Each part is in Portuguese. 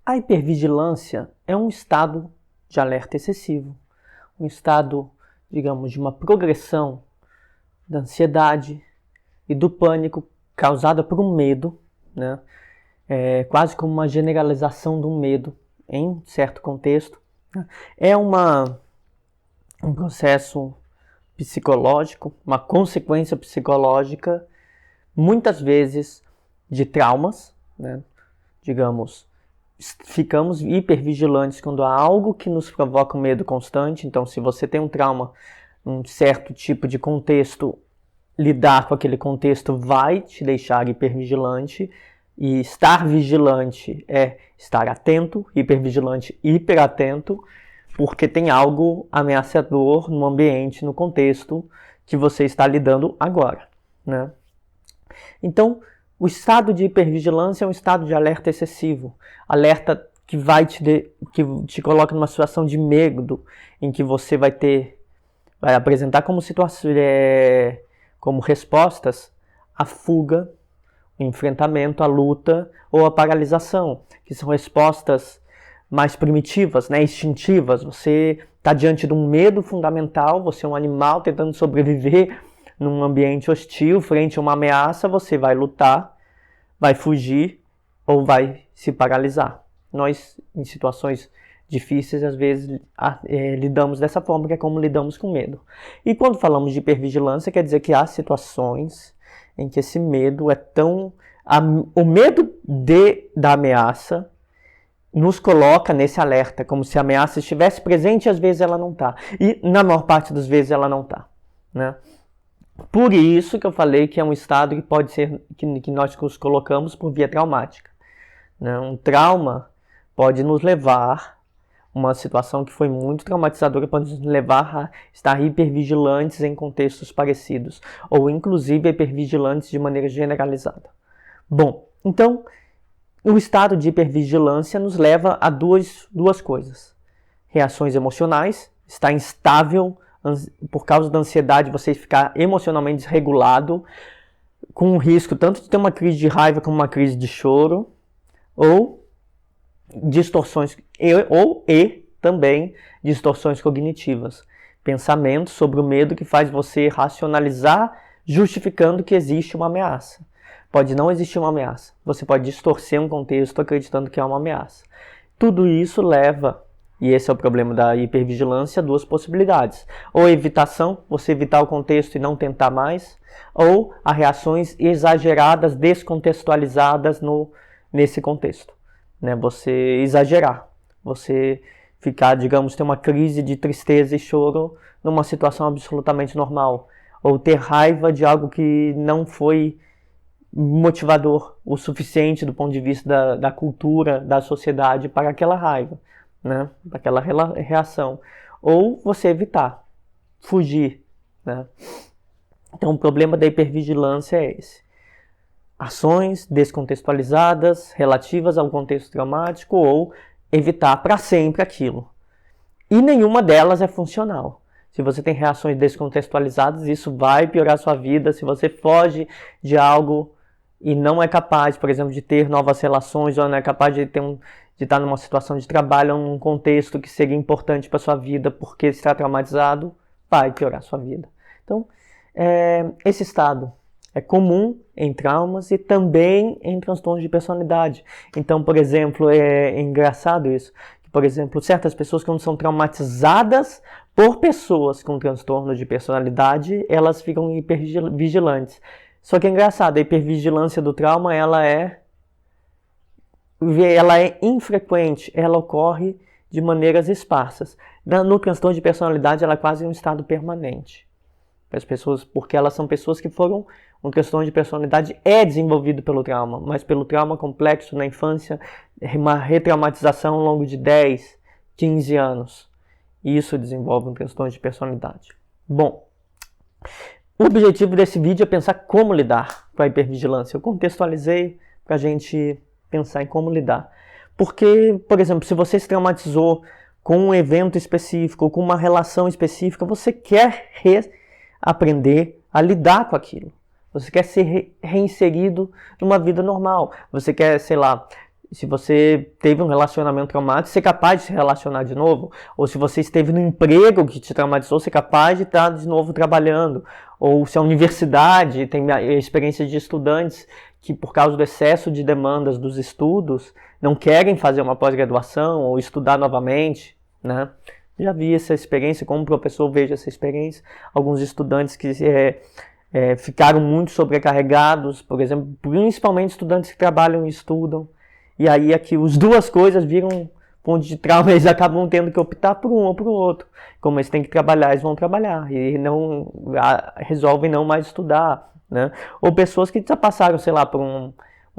A hipervigilância é um estado de alerta excessivo, um estado, digamos, de uma progressão da ansiedade e do pânico causada por um medo, né? Quase como uma generalização do medo em certo contexto. É um processo psicológico, uma consequência psicológica, muitas vezes de traumas, né? Digamos, ficamos hipervigilantes quando há algo que nos provoca um medo constante. Então, se você tem um trauma, um certo tipo de contexto, lidar com aquele contexto vai te deixar hipervigilante. E estar vigilante é estar atento, hipervigilante, hiperatento, porque tem algo ameaçador no ambiente, no contexto que você está lidando agora, né? Então, o estado de hipervigilância é um estado de alerta excessivo, alerta que que te coloca numa situação de medo, em que você vai apresentar como respostas a fuga, o enfrentamento, a luta ou a paralisação, que são respostas mais primitivas, né, instintivas. Você está diante de um medo fundamental, você é um animal tentando sobreviver num ambiente hostil, frente a uma ameaça, você vai lutar, vai fugir ou vai se paralisar. Nós, em situações difíceis, às vezes lidamos dessa forma, que é como lidamos com medo. E quando falamos de hipervigilância, quer dizer que há situações em que esse medo é tão... O medo da ameaça nos coloca nesse alerta, como se a ameaça estivesse presente e às vezes ela não está. E na maior parte das vezes ela não está, né? Por isso que eu falei que é um estado que pode ser, que nós nos colocamos por via traumática, né? Um trauma pode nos levar, uma situação que foi muito traumatizadora pode nos levar a estar hipervigilantes em contextos parecidos, ou inclusive hipervigilantes de maneira generalizada. Bom, então, o estado de hipervigilância nos leva a duas coisas. Reações emocionais, está instável por causa da ansiedade, você ficar emocionalmente desregulado, com o risco tanto de ter uma crise de raiva como uma crise de choro, ou distorções, e também distorções cognitivas. Pensamentos sobre o medo que faz você racionalizar, justificando que existe uma ameaça. Pode não existir uma ameaça. Você pode distorcer um contexto acreditando que é uma ameaça. Tudo isso leva, e esse é o problema da hipervigilância, a duas possibilidades. Ou evitação, você evitar o contexto e não tentar mais, ou a reações exageradas, descontextualizadas nesse contexto, né? Você exagerar, você ficar, digamos, ter uma crise de tristeza e choro numa situação absolutamente normal, ou ter raiva de algo que não foi motivador o suficiente do ponto de vista da cultura, da sociedade para aquela raiva, né? Para aquela reação. Ou você evitar, fugir, né? Então o problema da hipervigilância é esse. Ações descontextualizadas, relativas ao contexto traumático, ou evitar para sempre aquilo. E nenhuma delas é funcional. Se você tem reações descontextualizadas, isso vai piorar a sua vida. Se você foge de algo e não é capaz, por exemplo, de ter novas relações, ou não é capaz de estar numa situação de trabalho, num contexto que seria importante para a sua vida porque está traumatizado, vai piorar a sua vida. Então, esse estado é comum em traumas e também em transtornos de personalidade. Então, por exemplo, é engraçado isso. Por exemplo, certas pessoas, quando são traumatizadas por pessoas com transtorno de personalidade, elas ficam hipervigilantes. Só que é engraçado, a hipervigilância do trauma, ela é infrequente, ela ocorre de maneiras esparsas. No transtorno de personalidade, ela é quase um estado permanente. As pessoas, porque elas são pessoas que foram... Um transtorno de personalidade é desenvolvido pelo trauma, mas pelo trauma complexo na infância, uma retraumatização ao longo de 10, 15 anos. Isso desenvolve um transtorno de personalidade. Bom, o objetivo desse vídeo é pensar como lidar com a hipervigilância. Eu contextualizei para a gente pensar em como lidar. Porque, por exemplo, se você se traumatizou com um evento específico, com uma relação específica, você quer aprender a lidar com aquilo. Você quer ser reinserido numa vida normal. Você quer, sei lá, Se você teve um relacionamento traumático, ser capaz de se relacionar de novo. Ou se você esteve no emprego que te traumatizou, ser capaz de estar de novo trabalhando. Ou se a universidade tem a experiência de estudantes que, por causa do excesso de demandas dos estudos, não querem fazer uma pós-graduação ou estudar novamente, né? Já vi essa experiência, como professor vejo essa experiência. Alguns estudantes que ficaram muito sobrecarregados, por exemplo, principalmente estudantes que trabalham e estudam. E aí aqui as duas coisas viram ponto de trauma, eles acabam tendo que optar por um ou por outro. Como eles têm que trabalhar, eles vão trabalhar e não resolvem não mais estudar, né? Ou pessoas que já passaram, sei lá, por um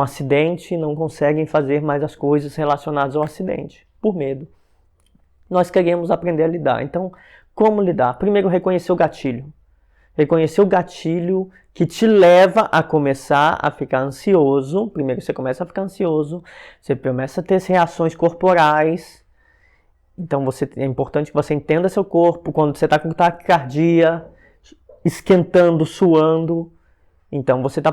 acidente e não conseguem fazer mais as coisas relacionadas ao acidente, por medo. Nós queremos aprender a lidar. Então, como lidar? Primeiro, reconhecer o gatilho. Reconhecer o gatilho que te leva a começar a ficar ansioso. Primeiro você começa a ficar ansioso, você começa a ter reações corporais. Então é importante que você entenda seu corpo. Quando você está com taquicardia, esquentando, suando, então você está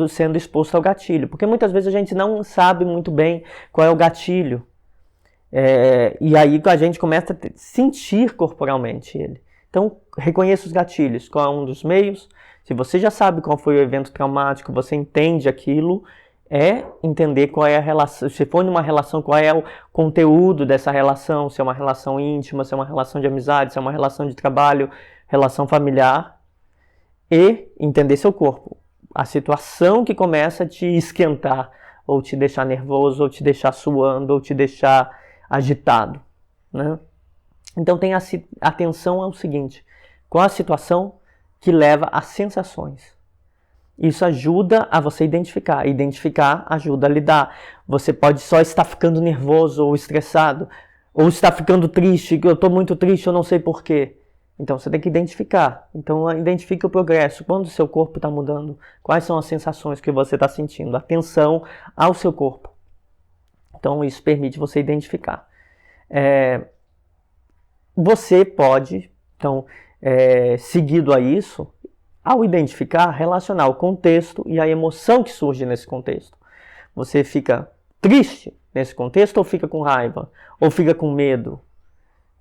sendo exposto ao gatilho. Porque muitas vezes a gente não sabe muito bem qual é o gatilho. E aí a gente começa a sentir corporalmente ele. Então, reconheça os gatilhos. Qual é um dos meios? Se você já sabe qual foi o evento traumático, você entende aquilo, entender qual é a relação. Se for numa relação, qual é o conteúdo dessa relação, se é uma relação íntima, se é uma relação de amizade, se é uma relação de trabalho, relação familiar. E entender seu corpo. A situação que começa a te esquentar, ou te deixar nervoso, ou te deixar suando, ou te deixar agitado, né? Então tenha atenção ao seguinte: qual a situação que leva a sensações? Isso ajuda a você identificar. Identificar ajuda a lidar. Você pode só estar ficando nervoso ou estressado, ou estar ficando triste, eu estou muito triste, eu não sei porquê. Então você tem que identificar. Então identifique o progresso. Quando o seu corpo está mudando, quais são as sensações que você está sentindo? Atenção ao seu corpo. Então isso permite você identificar. Você pode, então, seguido a isso, ao identificar, relacionar o contexto e a emoção que surge nesse contexto. Você fica triste nesse contexto ou fica com raiva? Ou fica com medo?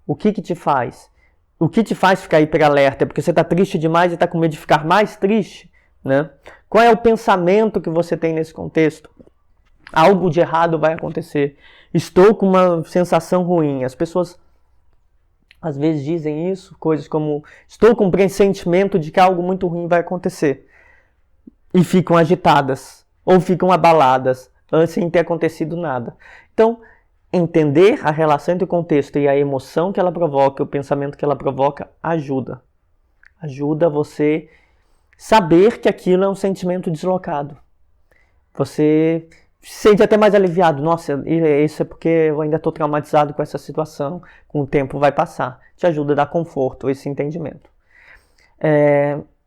O que te faz? O que te faz ficar hiperalerta? É porque você está triste demais e está com medo de ficar mais triste, né? Qual é o pensamento que você tem nesse contexto? Algo de errado vai acontecer. Estou com uma sensação ruim. As pessoas às vezes dizem isso, coisas como estou com um pressentimento de que algo muito ruim vai acontecer. E ficam agitadas, ou ficam abaladas, sem ter acontecido nada. Então, entender a relação entre o contexto e a emoção que ela provoca, o pensamento que ela provoca, ajuda. Ajuda você saber que aquilo é um sentimento deslocado. Você se sente até mais aliviado. Nossa, isso é porque eu ainda estou traumatizado com essa situação. Com o tempo vai passar. Te ajuda a dar conforto, esse entendimento.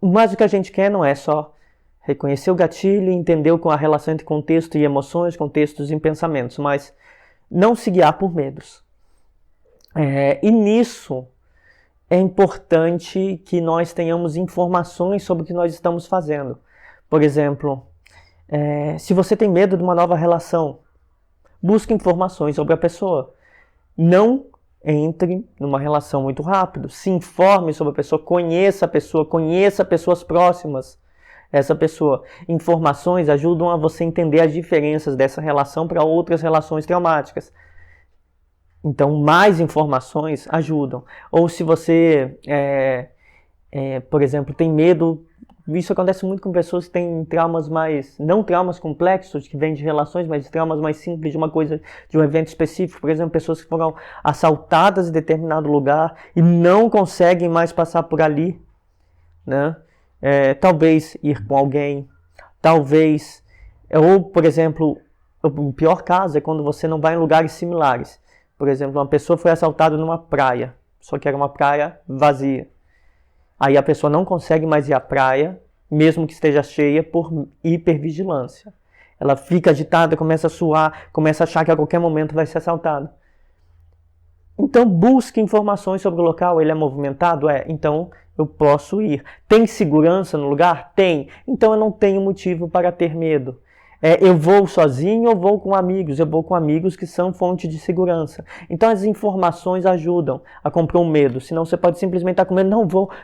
Mas o que a gente quer não é só reconhecer o gatilho e entender com a relação entre contexto e emoções, contextos e pensamentos, mas não se guiar por medos. E nisso é importante que nós tenhamos informações sobre o que nós estamos fazendo. Por exemplo, se você tem medo de uma nova relação, busque informações sobre a pessoa. Não entre numa relação muito rápido. Se informe sobre a pessoa, conheça pessoas próximas. Essa pessoa. Informações ajudam a você entender as diferenças dessa relação para outras relações traumáticas. Então, mais informações ajudam. Ou se você, por exemplo, tem medo. Isso acontece muito com pessoas que têm traumas não traumas complexos, que vêm de relações, mas traumas mais simples, de uma coisa, de um evento específico. Por exemplo, pessoas que foram assaltadas em determinado lugar e não conseguem mais passar por ali, né? Talvez ir com alguém, talvez, ou por exemplo, o pior caso é quando você não vai em lugares similares. Por exemplo, uma pessoa foi assaltada numa praia, só que era uma praia vazia. Aí a pessoa não consegue mais ir à praia, mesmo que esteja cheia, por hipervigilância. Ela fica agitada, começa a suar, começa a achar que a qualquer momento vai ser assaltada. Então busque informações sobre o local. Ele é movimentado? Então eu posso ir. Tem segurança no lugar? Tem. Então eu não tenho motivo para ter medo. Eu vou sozinho ou vou com amigos? Eu vou com amigos que são fonte de segurança. Então as informações ajudam a comprar um medo. Senão você pode simplesmente estar com medo.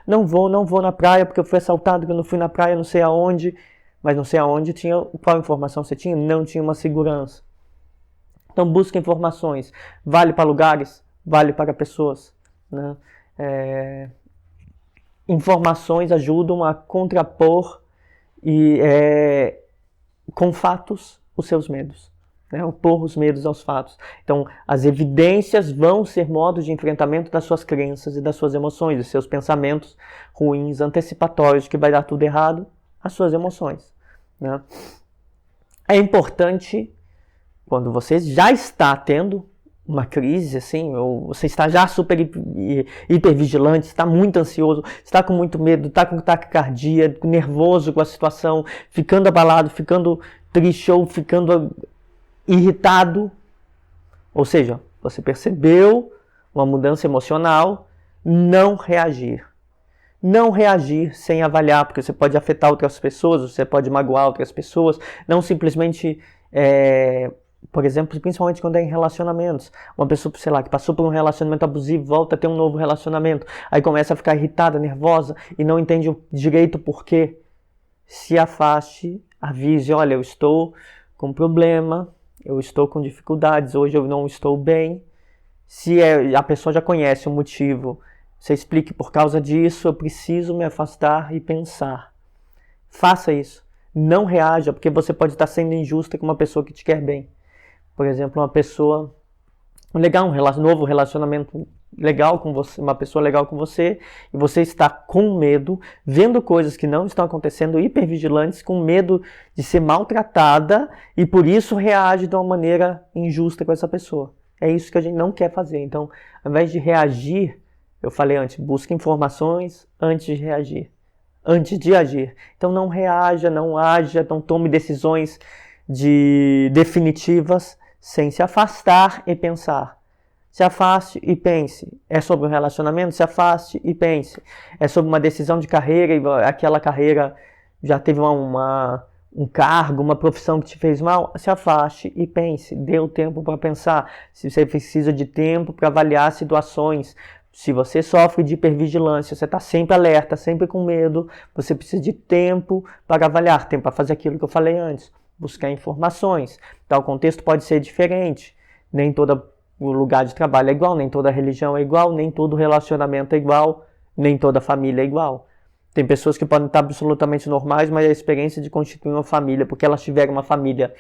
Não vou na praia porque eu fui assaltado, que eu não fui na praia, não sei aonde. Mas não sei aonde tinha. Qual informação você tinha? Não tinha uma segurança. Então busca informações. Vale para lugares, vale para pessoas. Né? Informações ajudam a contrapor com fatos os seus medos, né? Opor os medos aos fatos. Então, as evidências vão ser modos de enfrentamento das suas crenças e das suas emoções, dos seus pensamentos ruins, antecipatórios, que vai dar tudo errado, as suas emoções, né? É importante, quando você já está tendo uma crise, assim, ou você está já super hipervigilante, está muito ansioso, está com muito medo, está com taquicardia, nervoso com a situação, ficando abalado, ficando triste ou ficando irritado. Ou seja, você percebeu uma mudança emocional, não reagir. Não reagir sem avaliar, porque você pode afetar outras pessoas, você pode magoar outras pessoas, não simplesmente... Por exemplo, principalmente quando é em relacionamentos. Uma pessoa, sei lá, que passou por um relacionamento abusivo, volta a ter um novo relacionamento. Aí começa a ficar irritada, nervosa e não entende direito o porquê. Se afaste, avise, olha, eu estou com problema, eu estou com dificuldades, hoje eu não estou bem. Se a pessoa já conhece o motivo, você explique por causa disso, eu preciso me afastar e pensar. Faça isso. Não reaja, porque você pode estar sendo injusta com uma pessoa que te quer bem. Por exemplo, uma pessoa legal, um novo relacionamento legal com você, uma pessoa legal com você, e você está com medo, vendo coisas que não estão acontecendo, hipervigilantes, com medo de ser maltratada, e por isso reage de uma maneira injusta com essa pessoa. É isso que a gente não quer fazer. Então, ao invés de reagir, eu falei antes, busque informações antes de reagir, antes de agir. Então não reaja, não haja, não tome decisões definitivas, sem se afastar e pensar. Se afaste e pense. É sobre um relacionamento? Se afaste e pense. É sobre uma decisão de carreira e aquela carreira já teve um cargo, uma profissão que te fez mal? Se afaste e pense. Dê o tempo para pensar. Se você precisa de tempo para avaliar situações. Se você sofre de hipervigilância, você está sempre alerta, sempre com medo, você precisa de tempo para avaliar, tempo para fazer aquilo que eu falei antes. Buscar informações. Então, o contexto pode ser diferente. Nem todo lugar de trabalho é igual, nem toda religião é igual, nem todo relacionamento é igual, nem toda família é igual. Tem pessoas que podem estar absolutamente normais, mas a experiência de constituir uma família, porque elas tiveram uma família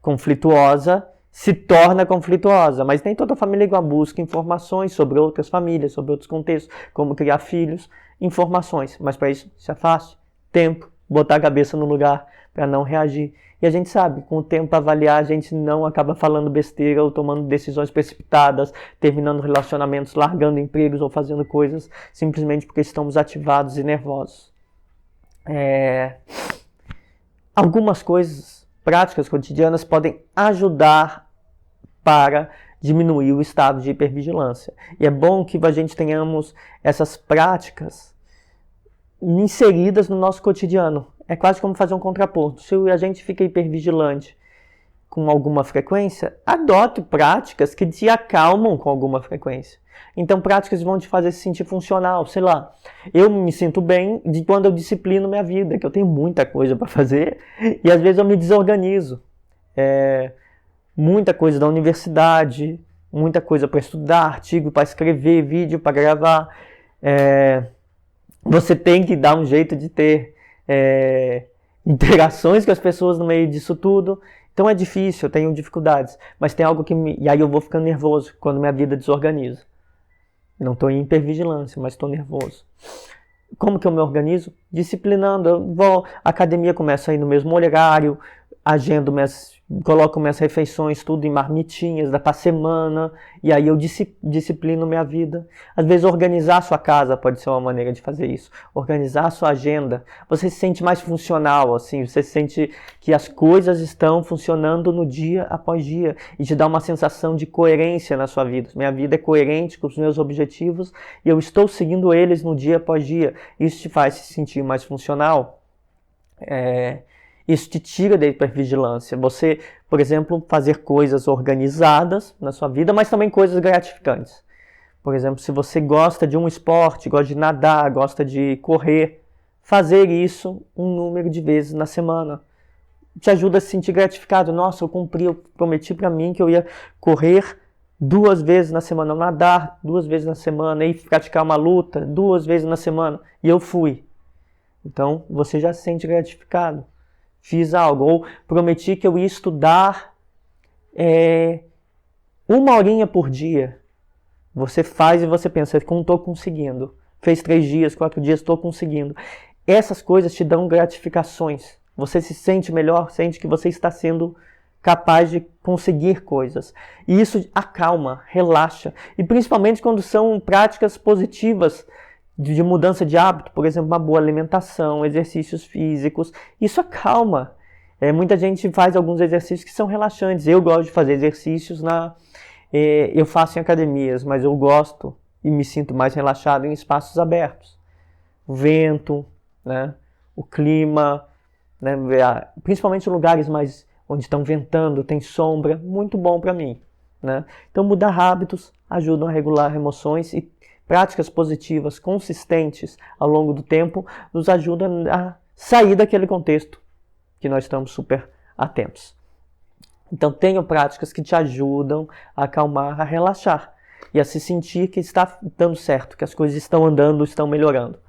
conflituosa, se torna conflituosa. Mas nem toda família é igual. Busca informações sobre outras famílias, sobre outros contextos, como criar filhos, informações. Mas para isso, se afaste, tempo, botar a cabeça no lugar para não reagir. E a gente sabe, com o tempo para avaliar, a gente não acaba falando besteira ou tomando decisões precipitadas, terminando relacionamentos, largando empregos ou fazendo coisas simplesmente porque estamos ativados e nervosos. Algumas coisas, práticas cotidianas, podem ajudar para diminuir o estado de hipervigilância. E é bom que a gente tenhamos essas práticas inseridas no nosso cotidiano. É quase como fazer um contraponto. Se a gente fica hipervigilante com alguma frequência, adote práticas que te acalmam com alguma frequência. Então, práticas vão te fazer se sentir funcional. Sei lá, eu me sinto bem de quando eu disciplino minha vida, que eu tenho muita coisa para fazer e às vezes eu me desorganizo. Muita coisa da universidade, muita coisa para estudar, artigo para escrever, vídeo para gravar. Você tem que dar um jeito de ter interações com as pessoas no meio disso tudo. Então é difícil, eu tenho dificuldades. Mas tem algo e aí eu vou ficando nervoso quando minha vida desorganiza. Não estou em hipervigilância, mas estou nervoso. Como que eu me organizo? Disciplinando. Eu vou à academia, começo a ir no mesmo horário, agendo coloco minhas refeições tudo em marmitinhas, dá para semana, e aí eu disciplino minha vida. Às vezes organizar a sua casa pode ser uma maneira de fazer isso. Organizar a sua agenda. Você se sente mais funcional, assim, você sente que as coisas estão funcionando no dia após dia, e te dá uma sensação de coerência na sua vida. Minha vida é coerente com os meus objetivos, e eu estou seguindo eles no dia após dia. Isso te faz se sentir mais funcional. Isso te tira da hipervigilância. Você, por exemplo, fazer coisas organizadas na sua vida, mas também coisas gratificantes. Por exemplo, se você gosta de um esporte, gosta de nadar, gosta de correr, fazer isso um número de vezes na semana te ajuda a se sentir gratificado. Nossa, eu cumpri, eu prometi para mim que eu ia correr 2 vezes na semana, nadar 2 vezes na semana e praticar uma luta 2 vezes na semana. E eu fui. Então, você já se sente gratificado. Fiz algo. Ou prometi que eu ia estudar 1 horinha por dia. Você faz e você pensa, como estou conseguindo. Fez 3 dias, 4 dias, estou conseguindo. Essas coisas te dão gratificações. Você se sente melhor, sente que você está sendo capaz de conseguir coisas. E isso acalma, relaxa. E principalmente quando são práticas positivas de mudança de hábito, por exemplo, uma boa alimentação, exercícios físicos. Isso acalma. Muita gente faz alguns exercícios que são relaxantes. Eu gosto de fazer exercícios eu faço em academias, mas eu gosto e me sinto mais relaxado em espaços abertos. O vento, né? O clima, né? Principalmente lugares mais onde estão ventando, tem sombra, muito bom para mim, né? Então mudar hábitos ajudam a regular emoções e práticas positivas consistentes ao longo do tempo nos ajudam a sair daquele contexto que nós estamos super atentos. Então tenham práticas que te ajudam a acalmar, a relaxar e a se sentir que está dando certo, que as coisas estão andando, estão melhorando,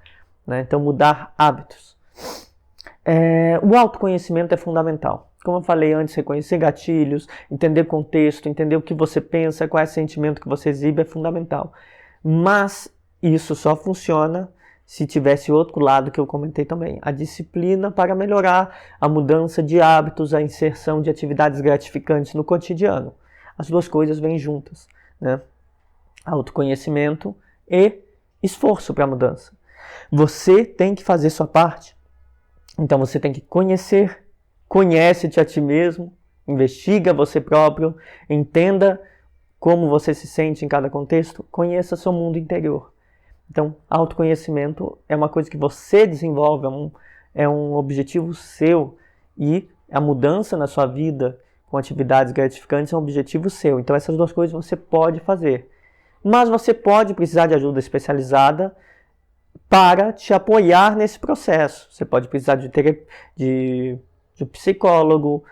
né? Então mudar hábitos. O autoconhecimento é fundamental. Como eu falei antes, reconhecer gatilhos, entender contexto, entender o que você pensa, qual é o sentimento que você exibe é fundamental. Mas isso só funciona se tivesse outro lado que eu comentei também. A disciplina para melhorar a mudança de hábitos, a inserção de atividades gratificantes no cotidiano. As duas coisas vêm juntas, né? Autoconhecimento e esforço para a mudança. Você tem que fazer sua parte. Então você tem que conhece-te a ti mesmo, investiga você próprio, entenda como você se sente em cada contexto, conheça seu mundo interior. Então, autoconhecimento é uma coisa que você desenvolve, é um objetivo seu, e a mudança na sua vida com atividades gratificantes é um objetivo seu. Então, essas duas coisas você pode fazer. Mas você pode precisar de ajuda especializada para te apoiar nesse processo. Você pode precisar de um psicólogo.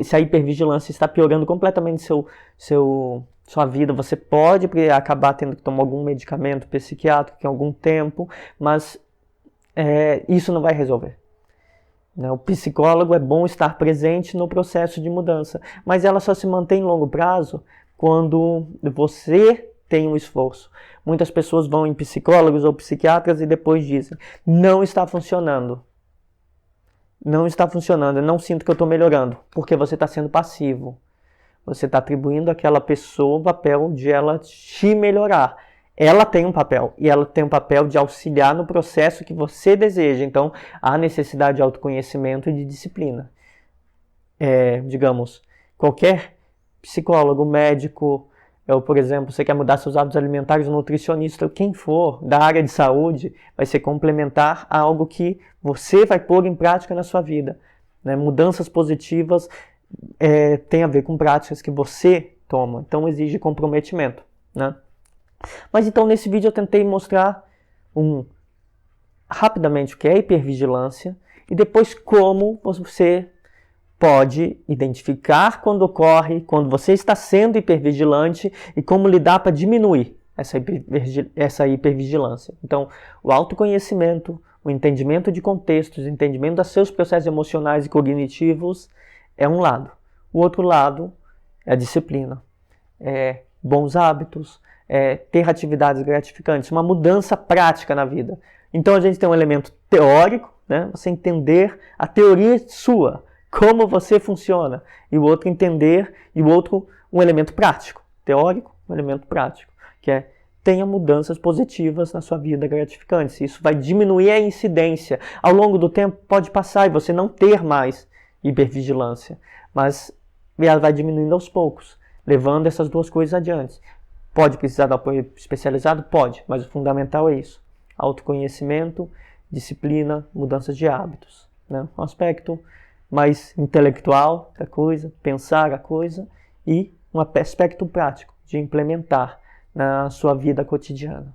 Se a hipervigilância está piorando completamente sua vida, você pode acabar tendo que tomar algum medicamento psiquiátrico em algum tempo, mas isso não vai resolver. O psicólogo é bom estar presente no processo de mudança, mas ela só se mantém em longo prazo quando você tem um esforço. Muitas pessoas vão em psicólogos ou psiquiatras e depois dizem, não está funcionando. Não está funcionando, eu não sinto que eu estou melhorando, porque você está sendo passivo. Você está atribuindo àquela pessoa o papel de ela te melhorar. Ela tem um papel, e ela tem um papel de auxiliar no processo que você deseja. Então, há necessidade de autoconhecimento e de disciplina. Digamos, qualquer psicólogo, médico, por exemplo, você quer mudar seus hábitos alimentares, nutricionista, quem for da área de saúde, vai ser complementar a algo que você vai pôr em prática na sua vida. Mudanças positivas tem a ver com práticas que você toma, então exige comprometimento, né? Mas então nesse vídeo eu tentei mostrar rapidamente o que é hipervigilância e depois como você pode identificar quando ocorre, quando você está sendo hipervigilante e como lidar para diminuir essa hipervigilância. Então, o autoconhecimento, o entendimento de contextos, o entendimento dos seus processos emocionais e cognitivos é um lado. O outro lado é a disciplina, bons hábitos, ter atividades gratificantes, uma mudança prática na vida. Então a gente tem um elemento teórico, né? Você entender a teoria sua, como você funciona, e o outro entender, e o outro um elemento prático, teórico, um elemento prático, que tenha mudanças positivas na sua vida gratificantes. Isso vai diminuir a incidência. Ao longo do tempo pode passar e você não ter mais hipervigilância, mas ela vai diminuindo aos poucos, levando essas duas coisas adiante. Pode precisar de apoio especializado? Pode, mas o fundamental é isso. Autoconhecimento, disciplina, mudanças de hábitos, né? Um aspecto mais intelectual da coisa, pensar a coisa, e um aspecto prático de implementar na sua vida cotidiana.